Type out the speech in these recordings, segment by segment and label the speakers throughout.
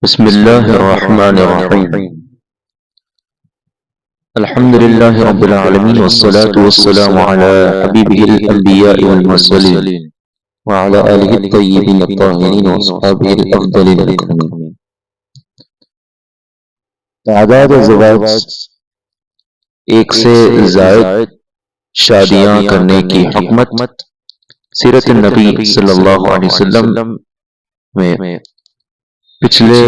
Speaker 1: بسم الله الرحمن الرحيم. الحمد لله رب العالمين، والصلاة والسلام على حبيبه الأنبياء والمرسلين وعلى آله الطيبين الطاهرين وأصحابه الأفضل الأكرمين. تعداد زواج ایک سے زائد شادیاں کرنے کی حکمت سیرت النبی صلی اللہ علیہ وسلم میں پچھلے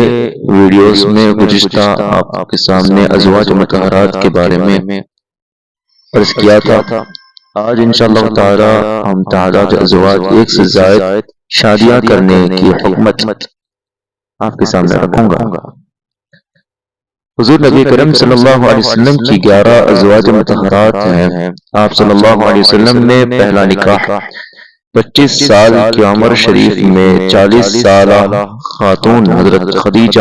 Speaker 1: ویڈیوز میں گزشتہ آپ کے سامنے ازواج مطہرات کے بارے میں عرض کیا تھا۔ آج انشاءاللہ تعالی ہم تعداد ازواج ایک سے زائد شادیاں کرنے کی حکمت آپ کے سامنے رکھوں گا۔ حضور نبی کریم صلی اللہ علیہ وسلم کی 11 ازواج مطہرات ہیں۔ آپ صلی اللہ علیہ وسلم نے پہلا نکاح 25 سال کی عمر شریف میں 40 سالہ خاتون حضرت خدیجہ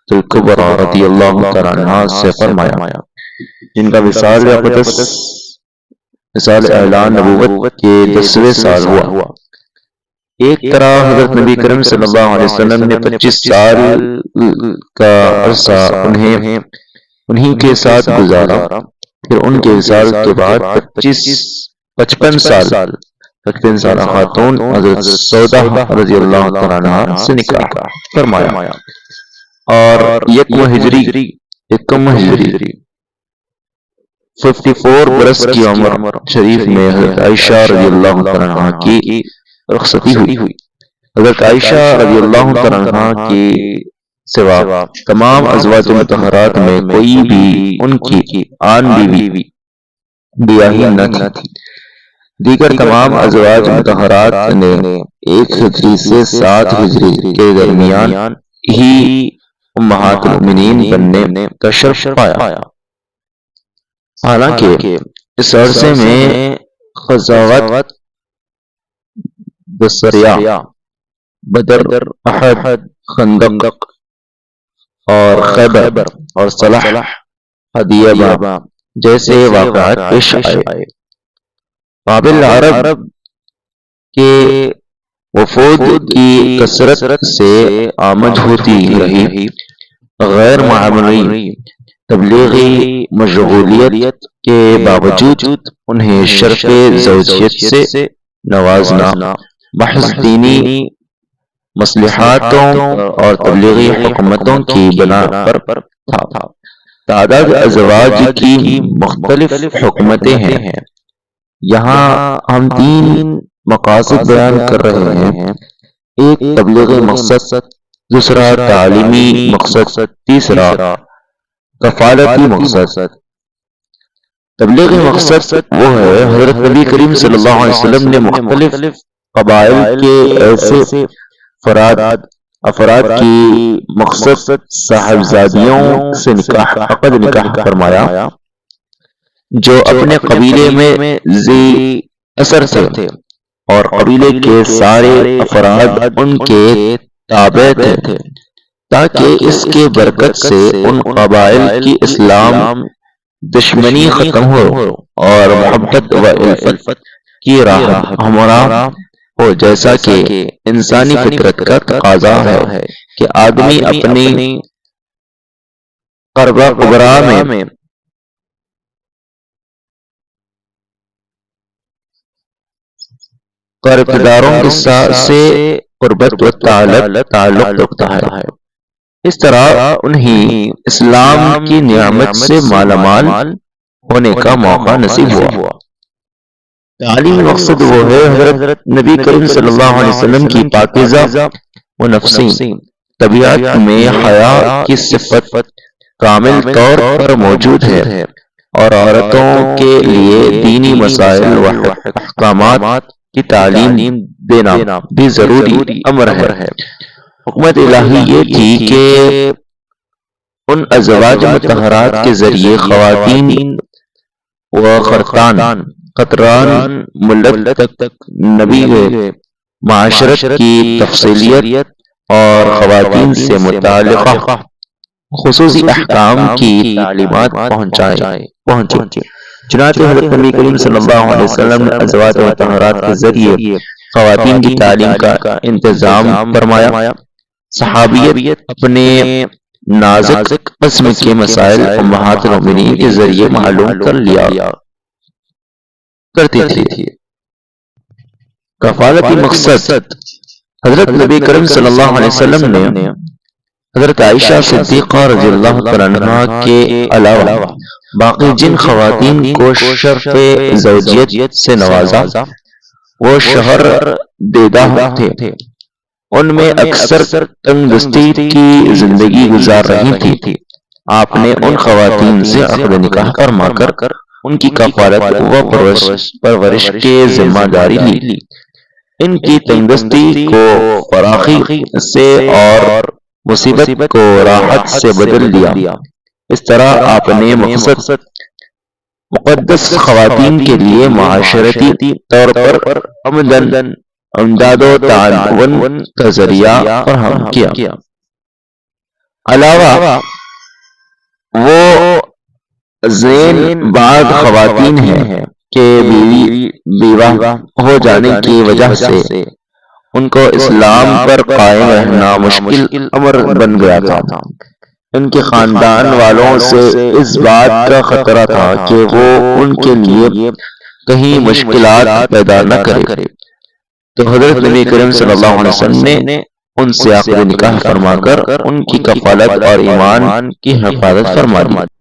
Speaker 1: الکبریٰ رضی اللہ تعالیٰ عنہا سے فرمایا، جن کا وصال اقدس وصال اعلان نبوت کے 10ویں سال ہوا۔ ایک طرح حضرت نبی کریم صلی اللہ علیہ وسلم نے 25 سال کا عرصہ انہی کے ساتھ گزارا، پھر ان کے وصال کے بعد 55 سالہ خاتون حضرت سودہ رضی اللہ تعالیٰ عنہا سے نکاح فرمایا، اور یکم ہجری 54 برس کی عمر شریف میں حضرت عائشہ رضی اللہ تعالیٰ عنہا کی رخصتی ہوئی۔ حضرت عائشہ رضی اللہ تعالیٰ عنہا کی سوا تمام ازواج مطہرات میں کوئی بھی ان کی آن بیوی بیاہی نہ تھی۔ دیگر تمام ازواج مطہرات نے 1 ہجری سے 7 ہجری کے درمیان ہی امہات المؤمنین بننے کا شرف پایا۔ حالانکہ اس عرصے میں غزوات بصریہ، بدر، احد، خندق اور خیبر اور صلح حدیبیہ جیسے واقعات پیش آئے۔ قابل عرب کے وفود کی کثرت سے آمد ہوتی رہی، غیر معمولی تبلیغی مشغولیت کے باوجود انہیں شرف زوجیت سے نوازنا محض دینی مصلحاتوں اور تبلیغی حکمتوں کی بنا پر تھا۔ تعداد ازواج کی مختلف حکمتیں ہیں۔ یہاں ہم 3 مقاصد بیان کر رہے ہیں، ایک تبلیغی مقصد، دوسرا تعلیمی مقصد، تیسرا کفالتی مقصد۔ تبلیغی مقصد وہ ہے، حضرت نبی کریم صلی اللہ علیہ وسلم نے مختلف قبائل کے ایسے افراد کی مقصد صاحبزادیوں سے نکاح فرمایا جو اپنے قبیلے میں ذی اثر تھے، اور قبیلے کے سارے افراد ان کے تابع تھے، تاکہ اس کے برکت سے ان قبائل کی اسلام دشمنی ختم ہو اور محبت و الفت کی راہ ہمراہ ہو، جیسا کہ انسانی فطرت کا تقاضا ہے کہ آدمی اپنی قربہ قبرا میں قربداروں سے قربت و تعلق رکھتا ہے۔ اس طرح انہیں اسلام کی نعمت سے مالا مال ہونے کا موقع نصیب ہوا۔ تعلیمی مقصد وہ ہے، حضرت نبی کریم صلی اللہ علیہ وسلم کی پاکیزہ و نفسی طبیعت میں حیا کی صفت کامل طور پر موجود ہے، اور عورتوں کے لیے دینی مسائل و احکامات کی تعلیم دینا بھی ضروری امر ہے۔ حکمت الہی یہ تھی کہ ان ازواج مطہرات کے ذریعے خواتین و خطران ملت تک نبی معاشرت کی تفصیلیت اور خواتین سے متعلقہ خصوصی احکام کی تعلیمات پہنچی۔ چنانچہ حضرت نبی کریم صلی اللہ علیہ وسلم نے ازواج مطہرات کے ذریعے خواتین کی تعلیم کا انتظام فرمایا۔ صحابیت اپنے نازک قسم کے مسائل امہات المؤمنین کے ذریعے معلوم کر لیا کرتی تھی۔ کفالتی مقصد، حضرت نبی کریم صلی اللہ علیہ وسلم نے حضرت عائشہ صدیقہ رضی اللہ تعالیٰ عنہا کے علاوہ باقی جن خواتین کو شرف زوجیت سے نوازا وہ شوہر دیدہ تھے، ان میں اکثر تنگ دستی کی زندگی گزار رہی تھی۔ آپ نے ان خواتین سے عقد نکاح فرما کر ان کی کفالت و پرورش کے ذمہ داری لی، ان کی تنگ دستی کو فراخی سے اور مصیبت کو راحت سے بدل دیا۔ اس طرح آپ نے مقدس خواتین کے لیے معاشرتی طور پر امداد و تعاون کا ذریعہ فراہم کیا۔ علاوہ وہ زین بعض خواتین ہیں کہ بیوہ ہو جانے کی وجہ سے ان کو اسلام پر قائم رہنا مشکل امر بن گیا تھا۔ ان کے خاندان والوں سے اس بات کا خطرہ تھا کہ وہ ان کے لیے کہیں مشکلات پیدا نہ کرے، تو حضرت نبی کریم صلی اللہ علیہ وسلم نے ان سے عقد نکاح فرما کر ان کی کفالت اور ایمان کی حفاظت فرما دی۔